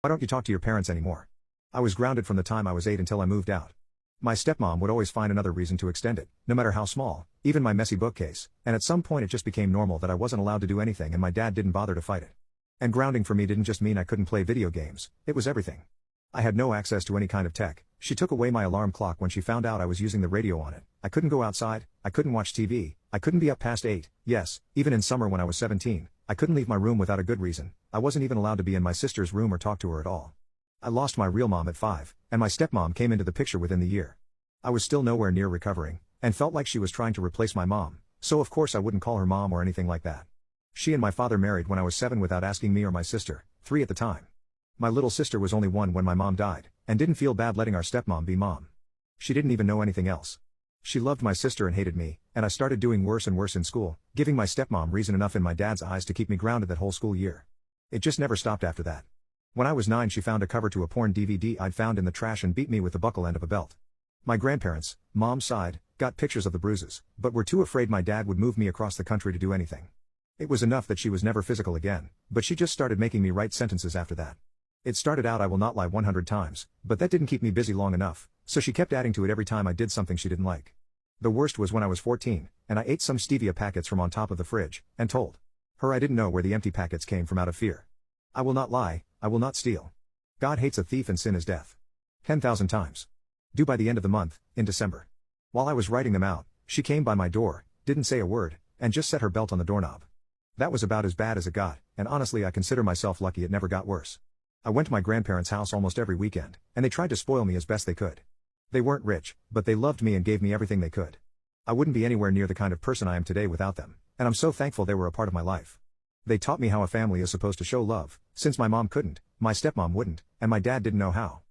Why don't you talk to your parents anymore? I was grounded from the time I was 8 until I moved out. My stepmom would always find another reason to extend it, no matter how small, even my messy bookcase, and at some point it just became normal that I wasn't allowed to do anything and my dad didn't bother to fight it. And grounding for me didn't just mean I couldn't play video games, it was everything. I had no access to any kind of tech. She took away my alarm clock when she found out I was using the radio on it. I couldn't go outside, I couldn't watch TV, I couldn't be up past 8, yes, even in summer when I was 17, I couldn't leave my room without a good reason. I wasn't even allowed to be in my sister's room or talk to her at all. I lost my real mom at 5, and my stepmom came into the picture within the year. I was still nowhere near recovering, and felt like she was trying to replace my mom, so of course I wouldn't call her mom or anything like that. She and my father married when I was 7 without asking me or my sister, 3 at the time. My little sister was only 1 when my mom died, and didn't feel bad letting our stepmom be mom. She didn't even know anything else. She loved my sister and hated me, and I started doing worse and worse in school, giving my stepmom reason enough in my dad's eyes to keep me grounded that whole school year. It just never stopped after that. When I was 9 she found a cover to a porn DVD I'd found in the trash and beat me with the buckle end of a belt. My grandparents, mom's side, got pictures of the bruises, but were too afraid my dad would move me across the country to do anything. It was enough that she was never physical again, but she just started making me write sentences after that. It started out I will not lie 100 times, but that didn't keep me busy long enough, so she kept adding to it every time I did something she didn't like. The worst was when I was 14, and I ate some stevia packets from on top of the fridge, and told her I didn't know where the empty packets came from out of fear. I will not lie, I will not steal. God hates a thief and sin is death. 10,000 times. Due by the end of the month, in December. While I was writing them out, she came by my door, didn't say a word, and just set her belt on the doorknob. That was about as bad as it got, and honestly I consider myself lucky it never got worse. I went to my grandparents' house almost every weekend, and they tried to spoil me as best they could. They weren't rich, but they loved me and gave me everything they could. I wouldn't be anywhere near the kind of person I am today without them, and I'm so thankful they were a part of my life. They taught me how a family is supposed to show love, since my mom couldn't, my stepmom wouldn't, and my dad didn't know how.